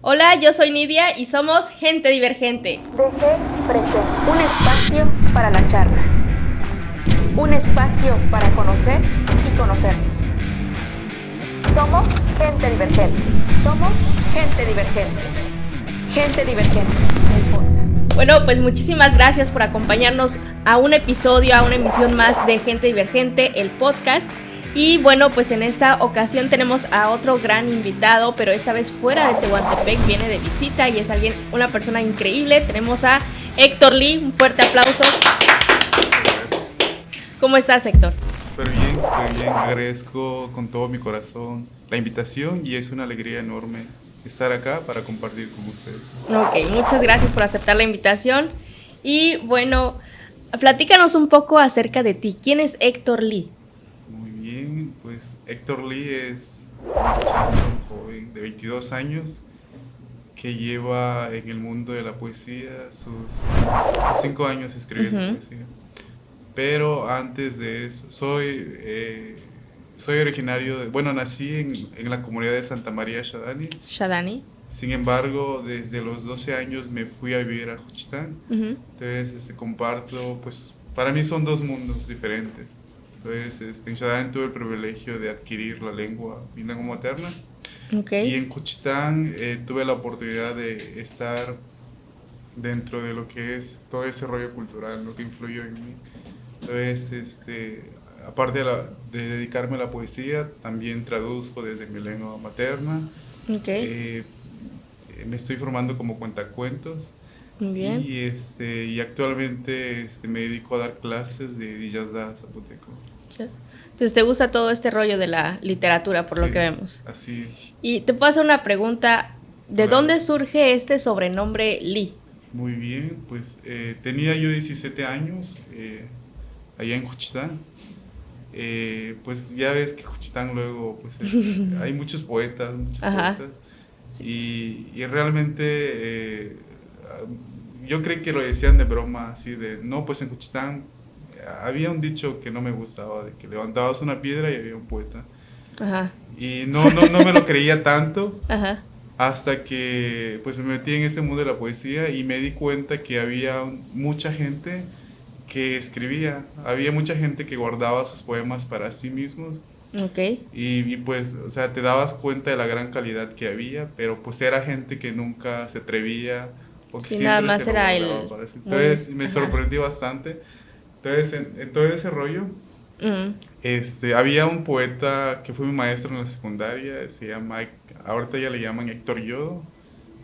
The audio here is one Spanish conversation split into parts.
Hola, yo soy Nidia y somos Gente Divergente. DG presenta un espacio para la charla, un espacio para conocer y conocernos. Somos Gente Divergente. Somos Gente Divergente. Gente Divergente, el podcast. Bueno, pues muchísimas gracias por acompañarnos a un episodio, a una emisión más de Gente Divergente, el podcast. Y bueno, pues en esta ocasión tenemos a otro gran invitado, pero esta vez fuera de Tehuantepec, viene de visita y es una persona increíble. Tenemos a Héctor Lee, un fuerte aplauso. ¿Cómo estás, Héctor? Súper bien, agradezco con todo mi corazón la invitación y es una alegría enorme estar acá para compartir con ustedes. Ok, muchas gracias por aceptar la invitación. Y bueno, platícanos un poco acerca de ti. ¿Quién es Héctor Lee? Muy bien, pues Héctor Lee es un muchacho, un joven de 22 años que lleva en el mundo de la poesía sus 5 años escribiendo poesía. Pero antes de eso, soy originario nací en la comunidad de Santa María Shadani. Sin embargo, desde los 12 años me fui a vivir a Juchitán. Entonces, comparto, pues, para mí son dos mundos diferentes. Entonces, en Shadani tuve el privilegio de adquirir mi lengua materna. Okay. Y en Juchitán tuve la oportunidad de estar dentro de lo que es todo ese rollo cultural, lo que influyó en mí. Entonces, aparte de dedicarme a la poesía, también traduzco desde mi lengua materna. Okay. Me estoy formando como cuentacuentos. Muy bien. Y actualmente me dedico a dar clases de Diyazda zapoteco. Entonces, ¿te gusta todo este rollo de la literatura, por lo que vemos? Así es. Y te puedo hacer una pregunta. ¿De dónde surge este sobrenombre Lee? Muy bien, pues tenía yo 17 años allá en Juchitán. Pues ya ves que Juchitán luego pues hay muchos poetas. Sí. Y realmente yo creí que lo decían de broma, así de, no, pues en Juchitán había un dicho que no me gustaba, de que levantabas una piedra y había un poeta. Ajá. Y no me lo creía tanto. Ajá. Hasta que pues me metí en ese mundo de la poesía y me di cuenta que había mucha gente que escribía, había mucha gente que guardaba sus poemas para sí mismos. Okay. Y pues, o sea, te dabas cuenta de la gran calidad que había, pero pues era gente que nunca se atrevía o que siempre nada más se era lo para sí. Entonces me sorprendí bastante. Entonces, en todo ese rollo, había un poeta que fue mi maestro en la secundaria, se llama, ahorita ya le llaman Héctor Yodo,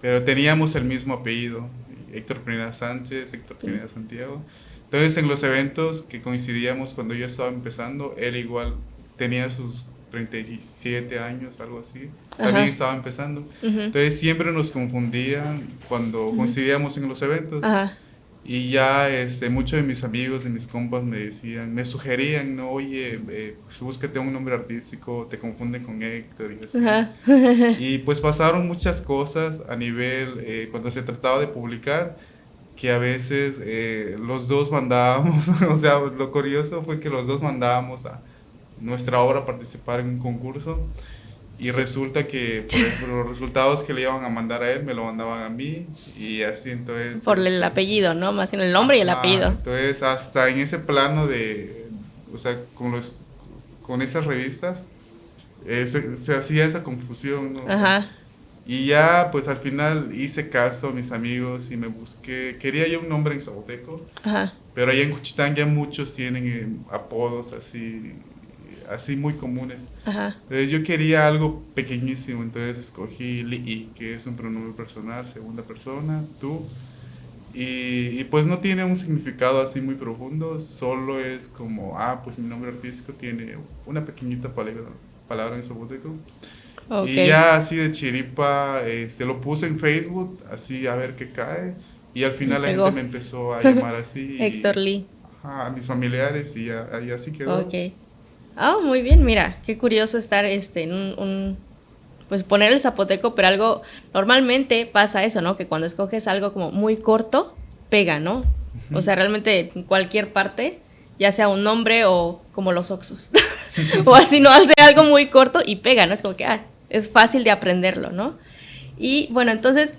pero teníamos el mismo apellido, Héctor Pineda Sánchez, Héctor Pineda Santiago. Entonces, en los eventos que coincidíamos cuando yo estaba empezando, él igual tenía sus 37 años, algo así. También estaba empezando. Entonces, siempre nos confundían cuando coincidíamos en los eventos. Y ya muchos de mis amigos, de mis compas me sugerían, no, oye, pues búscate un nombre artístico, te confunden con Héctor y así. Y pues pasaron muchas cosas a nivel, cuando se trataba de publicar, que a veces los dos mandábamos, o sea, lo curioso fue que los dos mandábamos a nuestra obra a participar en un concurso y resulta que por los resultados que le iban a mandar a él me lo mandaban a mí y así. Entonces por el apellido, ¿no? Más bien el nombre y el apellido. Entonces hasta en ese plano de, o sea, con esas revistas se hacía esa confusión, ¿no? Ajá. Y ya, pues al final hice caso a mis amigos y me busqué, quería yo un nombre en zapoteco, Ajá. pero allá en Juchitán ya muchos tienen apodos así muy comunes. Ajá. Entonces yo quería algo pequeñísimo, entonces escogí Li'i, que es un pronombre personal, segunda persona, tú. Y pues no tiene un significado así muy profundo, solo es como, pues mi nombre artístico tiene una pequeñita palabra en zapoteco. Okay. Y ya así de chiripa, se lo puse en Facebook, así a ver qué cae. Y al final la gente me empezó a llamar así. Héctor Lee. A mis familiares y así quedó. Ok. Muy bien, mira, qué curioso estar en pues poner el zapoteco, pero algo, normalmente pasa eso, ¿no? Que cuando escoges algo como muy corto, pega, ¿no? O sea, realmente en cualquier parte, ya sea un nombre o como los Oxus, o así, ¿no? Hace algo muy corto y pega, ¿no? Es como que, es fácil de aprenderlo, ¿no? Y bueno, entonces,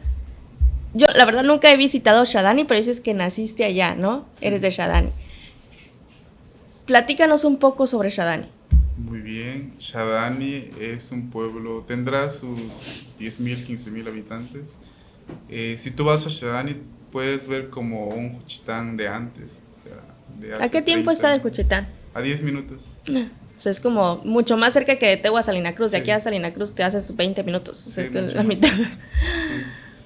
yo la verdad nunca he visitado Shadani, pero dices que naciste allá, ¿no? Sí. Eres de Shadani. Platícanos un poco sobre Shadani. Muy bien, Shadani es un pueblo, tendrá sus 10.000, 15.000 habitantes. Si tú vas a Shadani, puedes ver como un Juchitán de antes. O sea, de hace ¿A qué tiempo está de Juchitán? A 10 minutos. O sea, es como mucho más cerca que de Tegua a Salina Cruz. Sí. De aquí a Salina Cruz te haces 20 minutos. O sea, sí, es la mitad. Sí.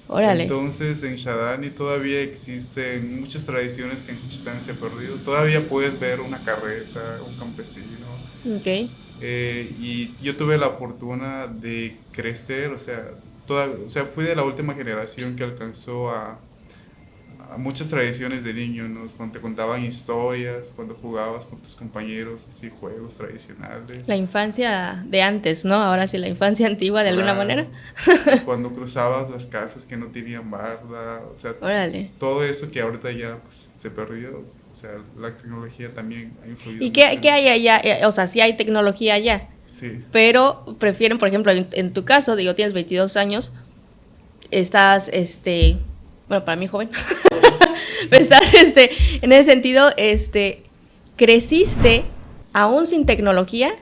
Órale. Entonces, en Shadani todavía existen muchas tradiciones que en Juchitán se ha perdido. Todavía puedes ver una carreta, un campesino. Ok. Y yo tuve la fortuna de crecer, o sea, fui de la última generación que alcanzó a muchas tradiciones de niño, ¿no? Cuando te contaban historias, cuando jugabas con tus compañeros, así, juegos tradicionales. La infancia de antes, ¿no? Ahora sí, la infancia antigua de alguna manera. Cuando cruzabas las casas que no tenían barda, o sea, órale. Todo eso que ahorita ya pues, se perdió, o sea, la tecnología también ha influido. ¿Y qué hay allá? O sea, sí hay tecnología allá. Sí. Pero prefieren, por ejemplo, en tu caso, digo, tienes 22 años, estás, bueno, para mí joven, pero estás, en ese sentido, ¿creciste aún sin tecnología?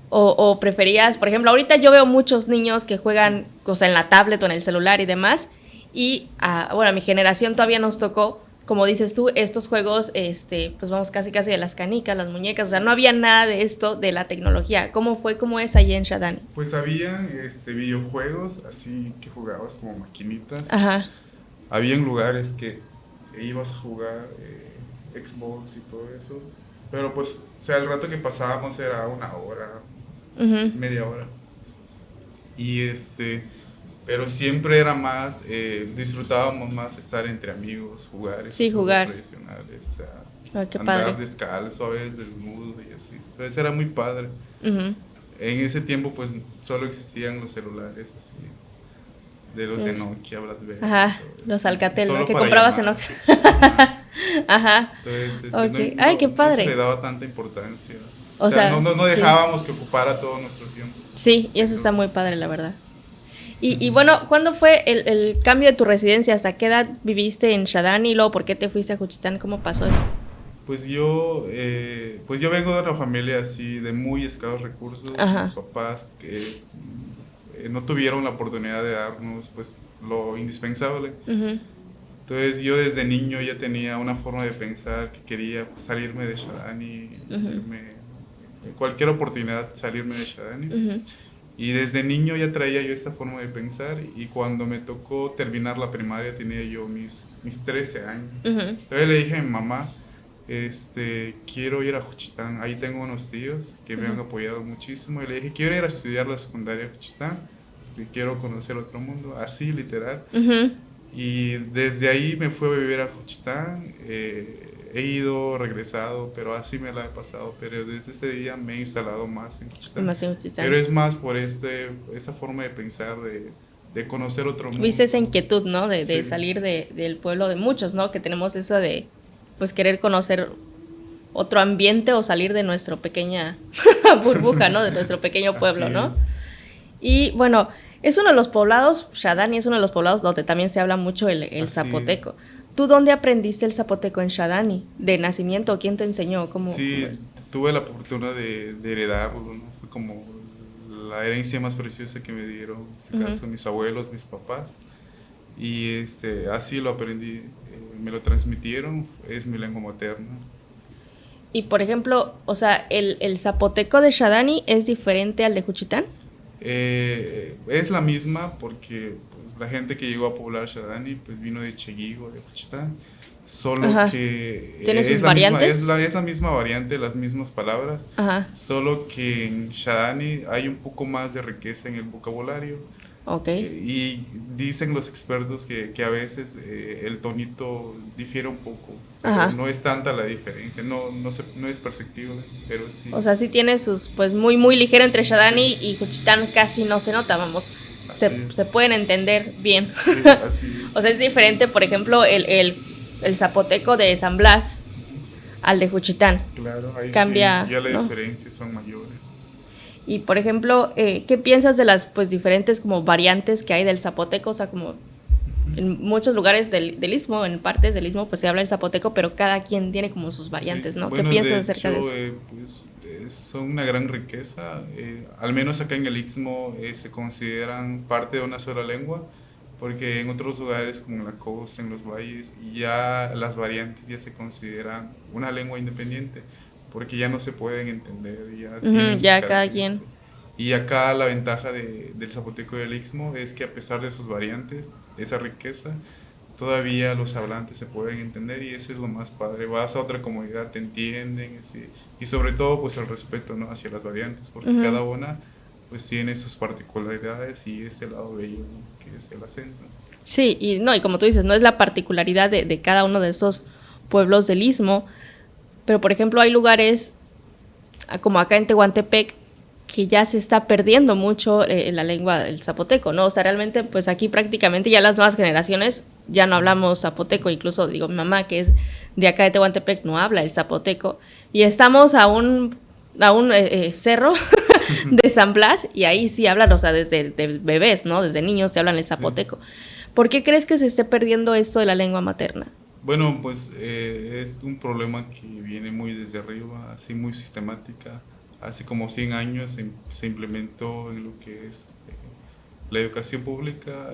O preferías, por ejemplo, ahorita yo veo muchos niños que juegan, o sea, en la tablet o en el celular y demás, y, bueno, a mi generación todavía nos tocó, como dices tú, estos juegos, pues vamos casi de las canicas, las muñecas, o sea, no había nada de esto de la tecnología. ¿Cómo es allí en Shadani? Pues había videojuegos, así que jugabas como maquinitas. Ajá. Habían lugares que ibas a jugar Xbox y todo eso, pero pues, o sea, el rato que pasábamos era una hora, media hora. Y pero siempre era más, disfrutábamos más estar entre amigos, jugar esos juegos tradicionales, o sea, qué andar padre. descalzo, a veces desnudo y así. Entonces era muy padre. En ese tiempo pues solo existían los celulares así, de los de Nokia, BlackBerry. Ajá, los Alcatel, ¿no? Que comprabas en Nokia. Ajá. Entonces, okay. Ay, qué padre. No se le daba tanta importancia. O sea, no dejábamos que ocupara todo nuestro tiempo. Sí, y eso está muy padre, la verdad. Y bueno, ¿cuándo fue el cambio de tu residencia? ¿Hasta qué edad viviste en Shadani? Y luego, ¿por qué te fuiste a Juchitán? ¿Cómo pasó eso? Pues yo vengo de una familia así de muy escasos recursos. Ajá. Mis papás que no tuvieron la oportunidad de darnos pues lo indispensable. Entonces yo desde niño ya tenía una forma de pensar que quería pues, salirme de Shadani, en cualquier oportunidad salirme de Shadani. Y desde niño ya traía yo esta forma de pensar, y cuando me tocó terminar la primaria tenía yo mis 13 años. Entonces le dije a mi mamá, quiero ir a Juchitán, ahí tengo unos tíos que me han apoyado muchísimo, y le dije, quiero ir a estudiar la secundaria de Juchitán, y quiero conocer otro mundo, así literal. Y desde ahí me fui a vivir a Juchitán, he ido, regresado, pero así me la he pasado, pero desde ese día me he instalado más en Juchitán. Pero es más por esa forma de pensar, de conocer otro mundo. Viste esa inquietud, ¿no? De salir del pueblo de muchos, ¿no? Que tenemos eso de, pues, querer conocer otro ambiente o salir de nuestra pequeña burbuja, ¿no? De nuestro pequeño pueblo, ¿no? Y, bueno, es uno de los poblados, Shadani es uno de los poblados donde también se habla mucho el zapoteco. ¿Tú dónde aprendiste el zapoteco en Shadani? ¿De nacimiento? ¿Quién te enseñó? ¿Cómo? Sí, tuve la fortuna de heredarlo, ¿no? Fue como la herencia más preciosa que me dieron, en este caso mis abuelos, mis papás, y así lo aprendí, me lo transmitieron, es mi lengua materna. Y por ejemplo, o sea, ¿el zapoteco de Xadani es diferente al de Juchitán? Es la misma porque pues, la gente que llegó a poblar Xadani pues vino de Cheguigo, de Juchitán, solo que ¿tiene sus variantes? Es la misma variante, las mismas palabras, solo que en Xadani hay un poco más de riqueza en el vocabulario. Okay. Y dicen los expertos que a veces el tonito difiere un poco, pero no es tanta la diferencia, no es perceptible, pero sí. O sea, sí tiene sus, pues muy muy ligero entre Xadani y Juchitán, casi no se nota, vamos, se pueden entender bien. Sí, así es. O sea, es diferente, por ejemplo, el zapoteco de San Blas al de Juchitán. Claro, ahí cambia, sí, ya las ¿no? diferencias son mayores. Y por ejemplo, ¿qué piensas de las pues diferentes como variantes que hay del zapoteco? O sea, como en muchos lugares del Istmo, en partes del Istmo, pues se habla el zapoteco, pero cada quien tiene como sus variantes, ¿no? Bueno, ¿qué piensas acerca de eso? Son una gran riqueza, al menos acá en el Istmo se consideran parte de una sola lengua, porque en otros lugares como en la costa, en los valles, ya las variantes ya se consideran una lengua independiente, porque ya no se pueden entender, ya cada quien. Y acá la ventaja del zapoteco y del Istmo es que a pesar de sus variantes, esa riqueza, todavía los hablantes se pueden entender y eso es lo más padre. Vas a otra comunidad, te entienden, así, y sobre todo pues el respeto, ¿no?, hacia las variantes, porque cada una pues tiene sus particularidades y ese lado bello, ¿no?, que es el acento. Sí, y como tú dices, no es la particularidad de cada uno de esos pueblos del Istmo, pero por ejemplo hay lugares como acá en Tehuantepec que ya se está perdiendo mucho la lengua del zapoteco, ¿no? O sea, realmente pues aquí prácticamente ya las nuevas generaciones ya no hablamos zapoteco, incluso digo mi mamá que es de acá de Tehuantepec no habla el zapoteco y estamos a un cerro de San Blas y ahí sí hablan, o sea, desde bebés, ¿no? Desde niños te hablan el zapoteco. ¿Por qué crees que se esté perdiendo esto de la lengua materna? Bueno, pues es un problema que viene muy desde arriba, así muy sistemática. Hace como 100 años se implementó en lo que es la educación pública,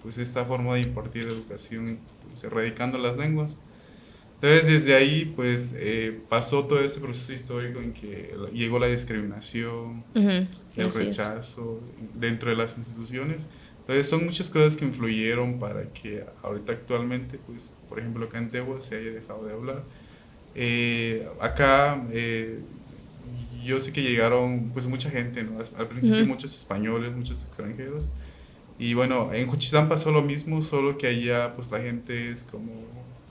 pues esta forma de impartir educación, pues, erradicando las lenguas. Entonces desde ahí pues pasó todo ese proceso histórico en que llegó la discriminación, el rechazo dentro de las instituciones. Entonces son muchas cosas que influyeron para que ahorita actualmente, pues por ejemplo acá en Tehua se haya dejado de hablar. Acá yo sé que llegaron pues mucha gente, ¿no? Al principio muchos españoles, muchos extranjeros. Y bueno, en Juchitán pasó lo mismo, solo que allá pues la gente es como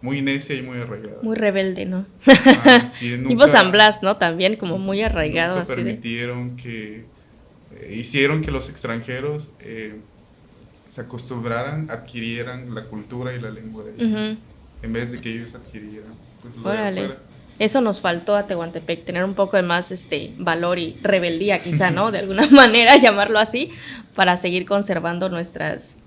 muy necia y muy arraigada. Muy rebelde, ¿no? Sí, tipo San Blas, ¿no? También como muy arraigado. Nunca permitieron que hicieron que los extranjeros se acostumbraran, adquirieran la cultura y la lengua de ellos, en vez de que ellos adquirieran pues lo de afuera. Eso nos faltó a Tehuantepec, tener un poco de más valor y rebeldía quizá, ¿no? De alguna manera llamarlo así, para seguir conservando nuestras,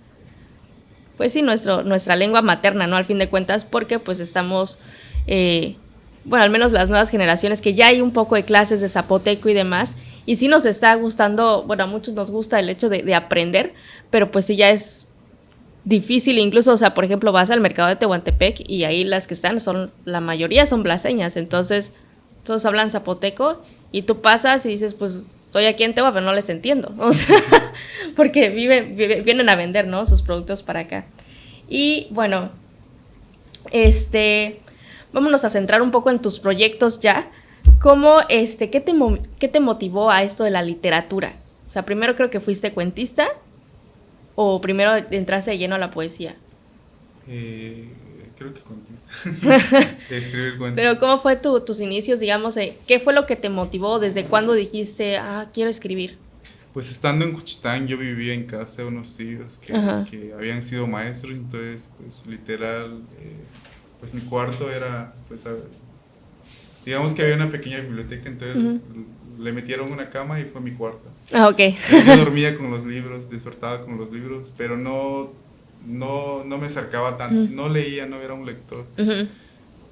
pues sí, nuestra lengua materna, ¿no? Al fin de cuentas, porque pues estamos, bueno, al menos las nuevas generaciones, que ya hay un poco de clases de zapoteco y demás, y sí nos está gustando, bueno, a muchos nos gusta el hecho de aprender, pero pues sí ya es difícil, incluso, o sea, por ejemplo, vas al mercado de Tehuantepec y ahí las que están la mayoría son blaseñas, entonces todos hablan zapoteco y tú pasas y dices, pues estoy aquí en Tehua, pero no les entiendo, o sea, porque vienen a vender, ¿no?, sus productos para acá. Y bueno, vámonos a centrar un poco en tus proyectos ya. ¿Cómo, qué te motivó a esto de la literatura? O sea, primero creo que fuiste cuentista, ¿o primero entraste de lleno a la poesía? Creo que cuentista. Escribir cuentos. Pero ¿cómo fue tus inicios, digamos? ¿Qué fue lo que te motivó? ¿Desde cuándo dijiste, quiero escribir? Pues estando en Juchitán yo vivía en casa de unos tíos que habían sido maestros, entonces pues literal, pues mi cuarto era, pues digamos que había una pequeña biblioteca, entonces le metieron una cama y fue mi cuarto. Ok. Yo dormía con los libros, despertaba con los libros, pero no me acercaba tanto, no leía, no era un lector.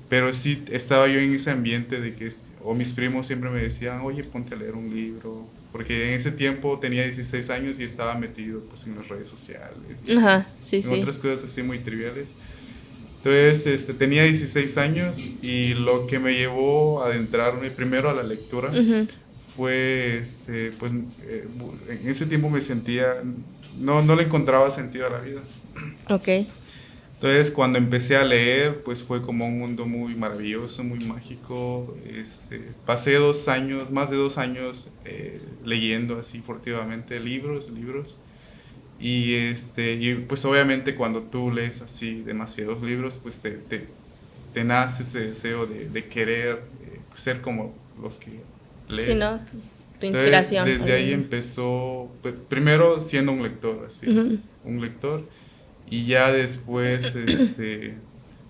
Pero sí estaba yo en ese ambiente de que, o mis primos siempre me decían, oye, ponte a leer un libro, porque en ese tiempo tenía 16 años y estaba metido pues en las redes sociales, Ajá, sí, en otras cosas así muy triviales. Entonces tenía 16 años y lo que me llevó a adentrarme primero a la lectura fue, pues en ese tiempo me sentía, no le encontraba sentido a la vida. Ok. Entonces cuando empecé a leer, pues fue como un mundo muy maravilloso, muy mágico. Pasé 2 años, más de 2 años leyendo así furtivamente libros. Y pues obviamente cuando tú lees así demasiados libros, pues te nace ese deseo de querer ser como los que lees. Sí, ¿no? Tu Entonces, inspiración. desde ahí empezó, pues, primero siendo un lector, así, un lector, y ya después,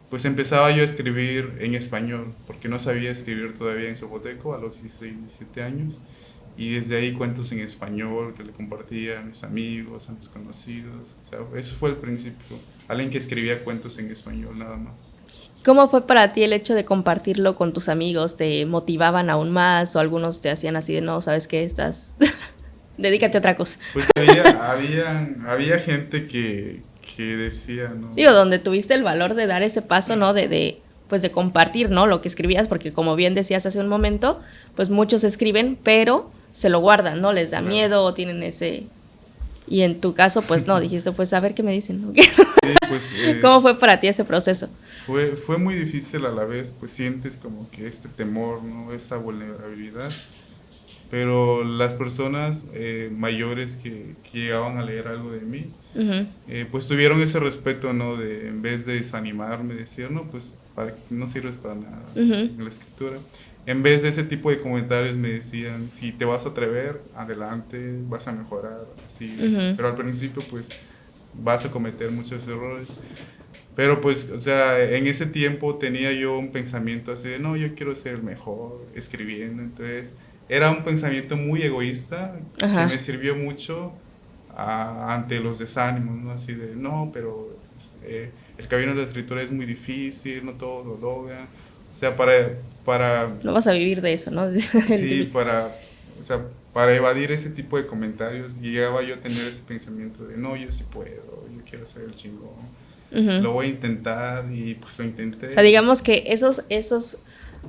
pues empezaba yo a escribir en español, porque no sabía escribir todavía en zapoteco a los 16, 17 años. Y desde ahí cuentos en español que le compartía a mis amigos, a mis conocidos. O sea, eso fue el principio. Alguien que escribía cuentos en español nada más. ¿Cómo fue para ti el hecho de compartirlo con tus amigos? ¿Te motivaban aún más o algunos te hacían así de no, sabes qué, dedícate a otra cosa? Pues había gente que decía, ¿no? Digo, donde tuviste el valor de dar ese paso, ¿no? Pues de compartir, ¿no? Lo que escribías, porque como bien decías hace un momento, pues muchos escriben, pero se lo guardan, ¿no? Les da miedo o tienen ese... Y en tu caso, pues no, dijiste, pues a ver qué me dicen, ¿no? Sí, pues... ¿Cómo fue para ti ese proceso? Fue muy difícil a la vez, pues sientes como que este temor, ¿no? Esa vulnerabilidad. Pero las personas mayores que llegaban a leer algo de mí, pues tuvieron ese respeto, ¿no? De en vez de desanimarme, decir, no, pues no sirves para nada en la escritura. En vez de ese tipo de comentarios me decían, si te vas a atrever, adelante, vas a mejorar, así. Pero al principio, pues, vas a cometer muchos errores. Pero pues, o sea, en ese tiempo tenía yo un pensamiento así de, no, yo quiero ser el mejor escribiendo. Entonces, era un pensamiento muy egoísta que me sirvió mucho ante los desánimos, ¿no? Así de, no, pero el camino de la escritura es muy difícil, no todos lo logran. O sea, No vas a vivir de eso, ¿no? Sí, o sea, para evadir ese tipo de comentarios, llegaba yo a tener ese pensamiento de, no, yo sí puedo, yo quiero ser el chingón, lo voy a intentar, y pues lo intenté. O sea, digamos que esos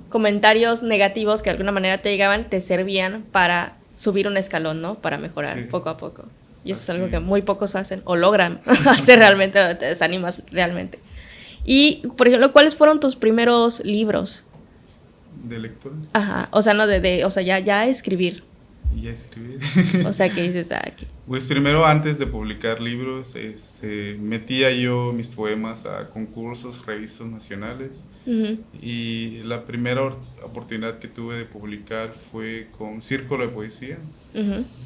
comentarios negativos que de alguna manera te llegaban, te servían para subir un escalón, ¿no? Para mejorar poco a poco. Y eso es algo que muy pocos hacen, o logran hacer realmente, te desanimas realmente. Y, por ejemplo, ¿cuáles fueron tus primeros libros? ¿De lectura? Ajá, o sea, no o sea, ya escribir. Y a escribir. O sea, ¿qué dices aquí? Pues primero, antes de publicar libros, metía yo mis poemas a concursos, revistas nacionales. Y la primera oportunidad que tuve de publicar fue con Círculo de Poesía.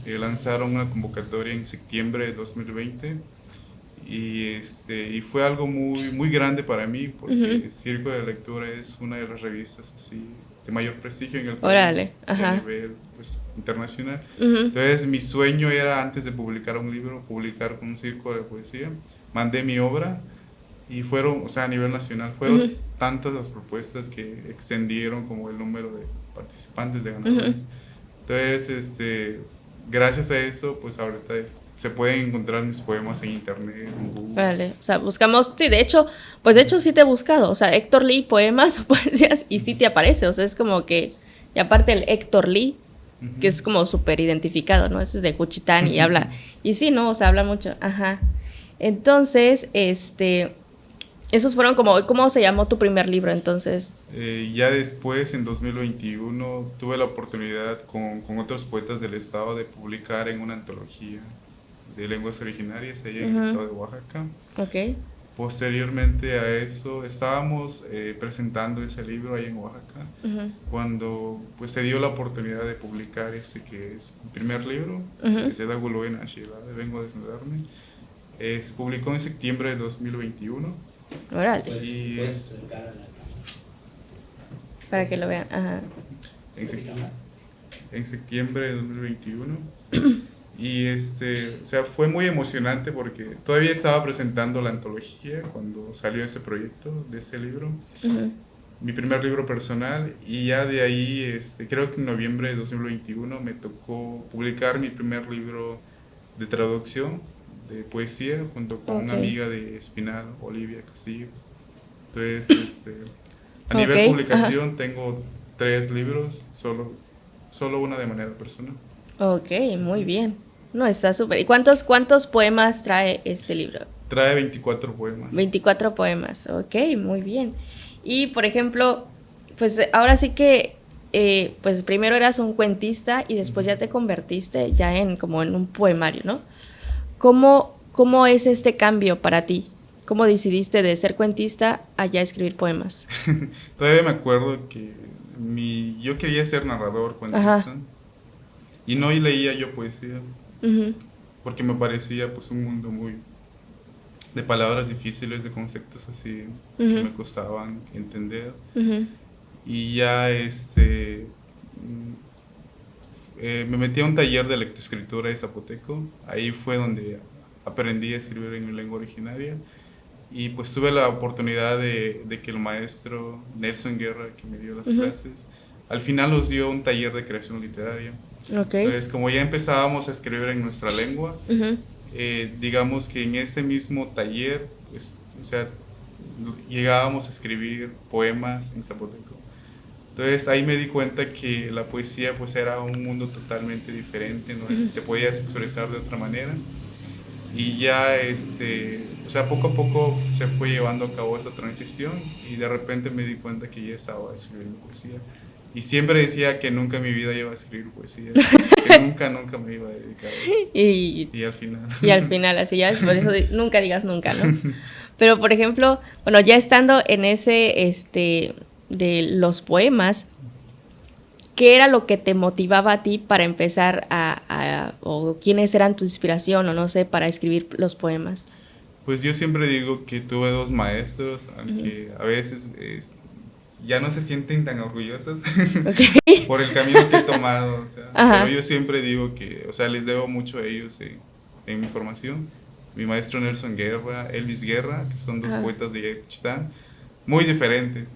Lanzaron una convocatoria en septiembre de 2020. Y fue algo muy, muy grande para mí, porque Círculo de Lectura es una de las revistas así de mayor prestigio en el país, a nivel pues, internacional. Entonces mi sueño era, antes de publicar un libro, publicar con un Círculo de Poesía. Mandé mi obra y fueron, o sea, a nivel nacional, fueron tantas las propuestas que extendieron como el número de participantes, de ganadores. Entonces, gracias a eso, pues ahorita se pueden encontrar mis poemas en internet, en Google. Vale, o sea, buscamos, sí, de hecho sí te he buscado, o sea, Héctor Lee, poemas o poesías, y sí te aparece, o sea, es como que, y aparte el Héctor Lee, que es como súper identificado, ¿no? Ese es de Juchitán y habla, y sí, ¿no? O sea, habla mucho, Entonces, esos fueron como, ¿cómo se llamó tu primer libro entonces? Ya después, en 2021, tuve la oportunidad con otros poetas del estado de publicar en una antología de lenguas originarias allá en el estado de Oaxaca. Ok. Posteriormente a eso, estábamos presentando ese libro ahí en Oaxaca, cuando pues se dio la oportunidad de publicar que es mi primer libro, que se llama Vengo a desnudarme. Se publicó en septiembre de 2021. Órale. Y para que lo vean. En septiembre de 2021. Y o sea, fue muy emocionante porque todavía estaba presentando la antología cuando salió ese proyecto de ese libro. mi primer libro personal, y ya de ahí, creo que en noviembre de 2021 me tocó publicar mi primer libro de traducción de poesía junto con una amiga de Espinal, Olivia Castillo. Entonces, a nivel publicación tengo 3 libros, solo una de manera personal. Ok, muy bien. No, está súper. ¿Y cuántos poemas trae este libro? Trae 24 poemas. 24 poemas, ok, muy bien. Y, por ejemplo, pues ahora sí que, pues primero eras un cuentista y después ya te convertiste ya como en un poemario, ¿no? ¿Cómo es este cambio para ti? ¿Cómo decidiste de ser cuentista a ya escribir poemas? Todavía me acuerdo que yo quería ser narrador, cuentista, y no leía yo poesía, porque me parecía pues un mundo muy de palabras difíciles, de conceptos así que me costaban entender. Y ya me metí a un taller de lectoescritura de Zapoteco. Ahí fue donde aprendí a escribir en mi lengua originaria. Y pues tuve la oportunidad de que el maestro Nelson Guerra, que me dio las clases, al final nos dio un taller de creación literaria. Entonces, como ya empezábamos a escribir en nuestra lengua, digamos que en ese mismo taller, pues, o sea, llegábamos a escribir poemas en zapoteco. Entonces ahí me di cuenta que la poesía pues era un mundo totalmente diferente, ¿no? Te podías expresar de otra manera. Y ya, o sea, poco a poco se fue llevando a cabo esa transición y de repente me di cuenta que ya estaba escribiendo poesía. Y siempre decía que nunca en mi vida iba a escribir poesía, que nunca me iba a dedicar a eso. Y al final. Y al final, así ya, por eso nunca digas nunca, ¿no? Pero, por ejemplo, bueno, ya estando en ese, de los poemas, ¿qué era lo que te motivaba a ti para empezar o quiénes eran tu inspiración, o no sé, para escribir los poemas? Pues yo siempre digo que tuve 2 maestros, aunque a veces ya no se sienten tan orgullosos por el camino que he tomado, o sea, pero yo siempre digo que, o sea, les debo mucho a ellos en mi formación. Mi maestro Nelson Guerra, Elvis Guerra, que son 2 poetas de Yaxchilán, muy diferentes.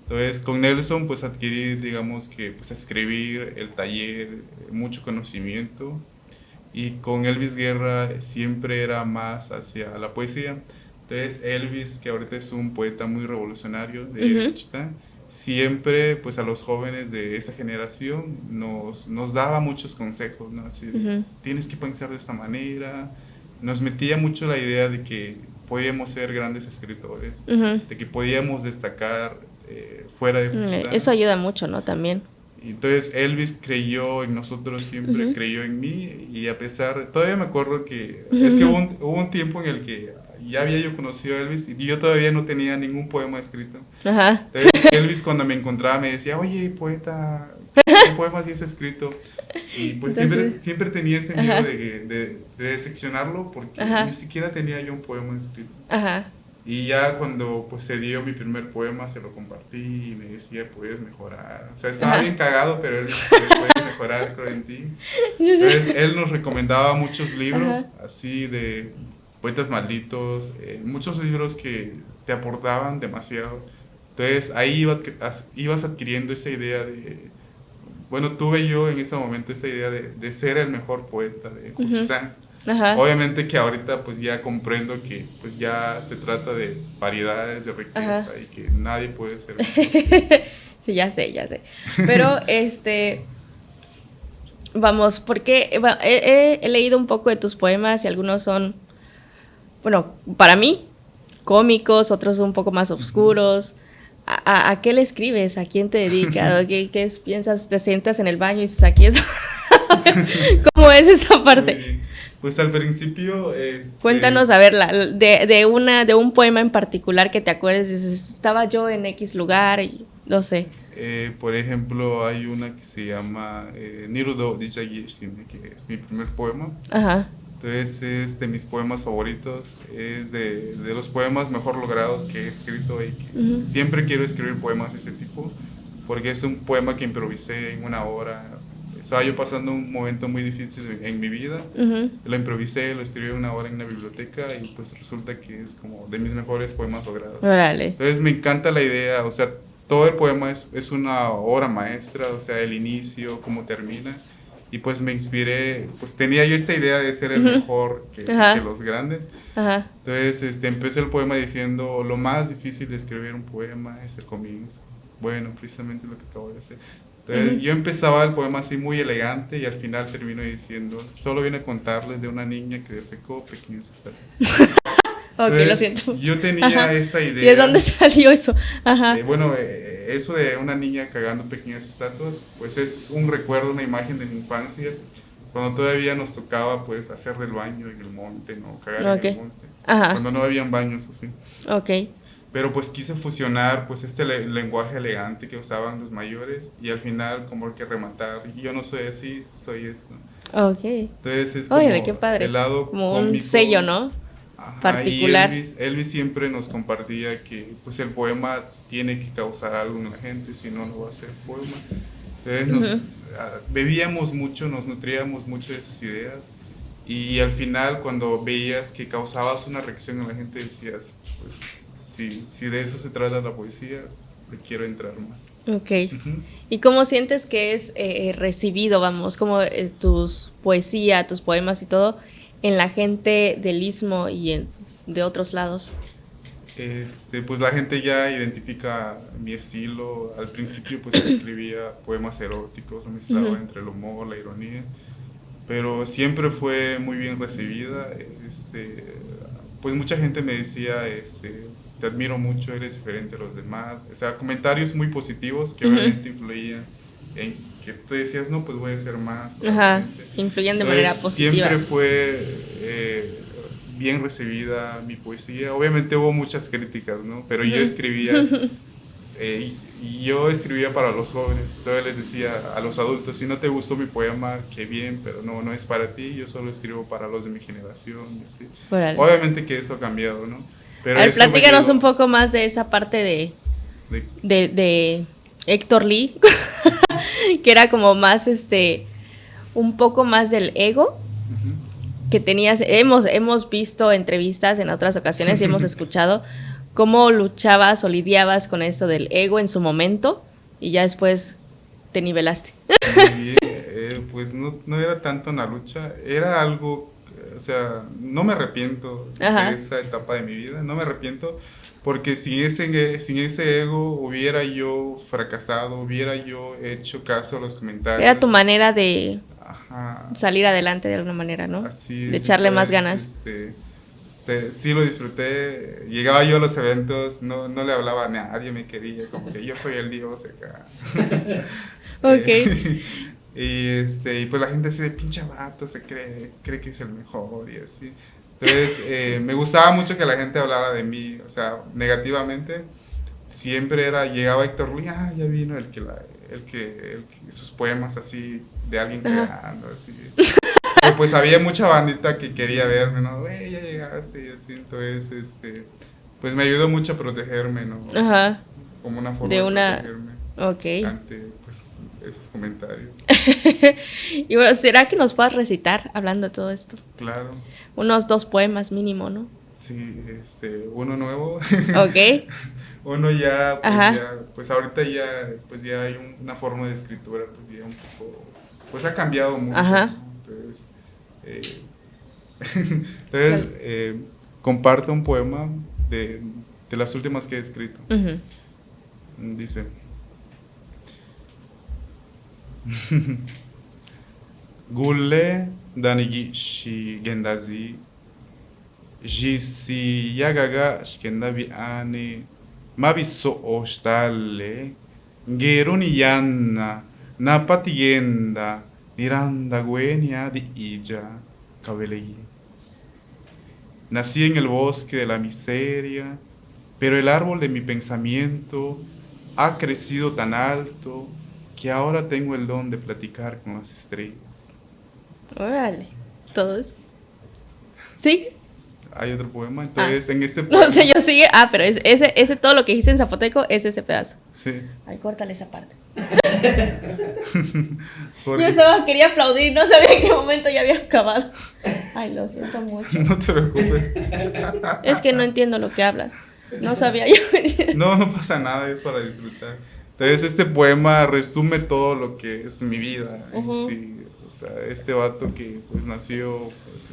Entonces, con Nelson, pues adquirí, digamos que, pues escribir, el taller, mucho conocimiento. Y con Elvis Guerra siempre era más hacia la poesía. Entonces, Elvis, que ahorita es un poeta muy revolucionario de Yaxchilán, siempre, pues a los jóvenes de esa generación nos daba muchos consejos, ¿no? Así, tienes que pensar de esta manera. Nos metía mucho la idea de que podíamos ser grandes escritores, de que podíamos destacar fuera de Yaxchilán. Eso ayuda mucho, ¿no? También. Entonces Elvis creyó en nosotros, siempre creyó en mí, y a pesar, todavía me acuerdo que, es que hubo un tiempo en el que ya había yo conocido a Elvis y yo todavía no tenía ningún poema escrito. Entonces Elvis, cuando me encontraba, me decía, oye, poeta, ¿qué poemas ya has escrito? Y pues entonces, siempre tenía ese miedo de decepcionarlo, porque ni siquiera tenía yo un poema escrito. Y ya cuando pues se dio mi primer poema, se lo compartí y me decía, puedes mejorar. O sea, estaba bien cagado, pero él puede mejorar, creo en ti. Entonces él nos recomendaba muchos libros, así de poetas malditos, muchos libros que te aportaban demasiado. Entonces ahí ibas adquiriendo esa idea de, bueno, tuve yo en ese momento esa idea de ser el mejor poeta de Yaxchilán. Obviamente que ahorita pues ya comprendo que pues ya se trata de variedades, de riqueza, y que nadie puede ser Sí, ya sé. Pero vamos, porque he leído un poco de tus poemas y algunos son, bueno, para mí cómicos, otros son un poco más oscuros. ¿A qué le escribes? ¿A quién te dedicas? ¿Qué piensas? ¿Te sientas en el baño y dices, aquí es? ¿Cómo es esa parte? Pues al principio... Cuéntanos, a ver, de un poema en particular que te acuerdes, dices, estaba yo en X lugar y no sé. Por ejemplo, hay una que se llama Nirudo Dijagishime, que es mi primer poema. Entonces es de mis poemas favoritos, es de los poemas mejor logrados que he escrito, y que siempre quiero escribir poemas de ese tipo, porque es un poema que improvisé en una hora. Estaba yo pasando un momento muy difícil en mi vida, lo improvisé, lo escribí una hora en una biblioteca y pues resulta que es como de mis mejores poemas logrados. Órale. Entonces me encanta la idea, o sea, todo el poema es una obra maestra, o sea, el inicio, cómo termina. Y pues me inspiré, pues tenía yo esa idea de ser el mejor que los grandes. Ajá. Entonces empecé el poema diciendo, lo más difícil de escribir un poema es el comienzo. Bueno, precisamente lo que acabo de hacer. Entonces yo empezaba el poema así muy elegante y al final termino diciendo, solo vine a contarles de una niña que defecó pequeños estatuas. Ok, lo siento. Yo tenía esa idea. ¿Y de dónde salió eso? Ajá. Bueno, eso de una niña cagando pequeñas estatuas, pues es un recuerdo, una imagen de mi infancia, cuando todavía nos tocaba pues hacer del baño en el monte, ¿no? Cagar en el monte. Ajá. Cuando no habían baños así. Ok. Pero pues quise fusionar pues este lenguaje elegante que usaban los mayores y al final como que rematar, y yo no soy así, soy esto. Ok. Entonces es como Oye, qué padre. el lado como cómico, un sello, ¿no? Ajá, particular. Y Elvis siempre nos compartía que pues el poema tiene que causar algo en la gente, si no, no va a ser poema. Entonces bebíamos mucho, nos nutríamos mucho de esas ideas y al final cuando veías que causabas una reacción en la gente decías, pues si de eso se trata la poesía, le quiero entrar más. Ok. ¿Y cómo sientes que es recibido, vamos, como tus poesía, tus poemas y todo, en la gente del Istmo y de otros lados? Pues la gente ya identifica mi estilo. Al principio pues escribía poemas eróticos, mezclaba entre el humor, la ironía, pero siempre fue muy bien recibida. Pues mucha gente me decía, te admiro mucho, eres diferente a los demás. O sea, comentarios muy positivos que obviamente influían en que tú decías, no, pues voy a hacer más. Ajá, influían de manera positiva. Siempre fue bien recibida mi poesía. Obviamente hubo muchas críticas, ¿no? Pero yo escribía, para los jóvenes. Entonces les decía a los adultos, si no te gustó mi poema, qué bien, pero no es para ti. Yo solo escribo para los de mi generación y así. Obviamente que eso ha cambiado, ¿no? Pero a ver, platícanos un poco más de esa parte de Héctor Lee, que era como más, un poco más del ego que tenías. Hemos visto entrevistas en otras ocasiones y hemos escuchado cómo luchabas o lidiabas con esto del ego en su momento y ya después te nivelaste. Pues no era tanto una lucha, era algo, o sea, no me arrepiento de esa etapa de mi vida, no me arrepiento. Porque sin ese ego hubiera yo fracasado, hubiera yo hecho caso a los comentarios. Era tu manera de salir adelante de alguna manera, ¿no? Así es, de echarle más ganas. Sí lo disfruté. Llegaba yo a los eventos, no le hablaba a nadie, me quería, como que yo soy el dios acá. Ok. Y pues la gente así de pinche vato, se cree que es el mejor y así. Entonces, me gustaba mucho que la gente hablara de mí, o sea, negativamente. Siempre llegaba Héctor Lee, ya vino el que sus poemas así, de alguien creando, así. Pero pues había mucha bandita que quería verme, ¿no? Ya llegaste y así, entonces, pues me ayudó mucho a protegerme, ¿no? Ajá. Como una forma de protegerme. Ok. Ante, pues, esos comentarios. Y bueno, ¿será que nos puedas recitar hablando de todo esto? Claro. Unos 2 poemas mínimo, ¿no? Sí, uno nuevo. Ok. Uno pues ahorita ya hay una forma de escritura, pues ya un poco, pues ha cambiado mucho. Ajá. ¿No? Entonces comparto un poema de las últimas que he escrito. Dice: Gulle danigi shi gendazi jisi yagaga shkendabi ani mabiso ostale geruni yanna napatienda niranda guenia di illa cabelei. Nací en el bosque de la miseria, pero el árbol de mi pensamiento ha crecido tan alto que ahora tengo el don de platicar con las estrellas. Órale, todo eso. ¿Sí? Hay otro poema, entonces en este poema... No sé, yo sigue. Pero ese todo lo que dijiste en zapoteco es ese pedazo. Sí. Ay, córtale esa parte. Yo solo quería aplaudir, no sabía en qué momento ya había acabado. Ay, lo siento mucho. No te preocupes. Es que no entiendo lo que hablas. No sabía yo. No pasa nada, es para disfrutar. Entonces este poema resume todo lo que es mi vida en sí. O sea, este vato que pues nació pues,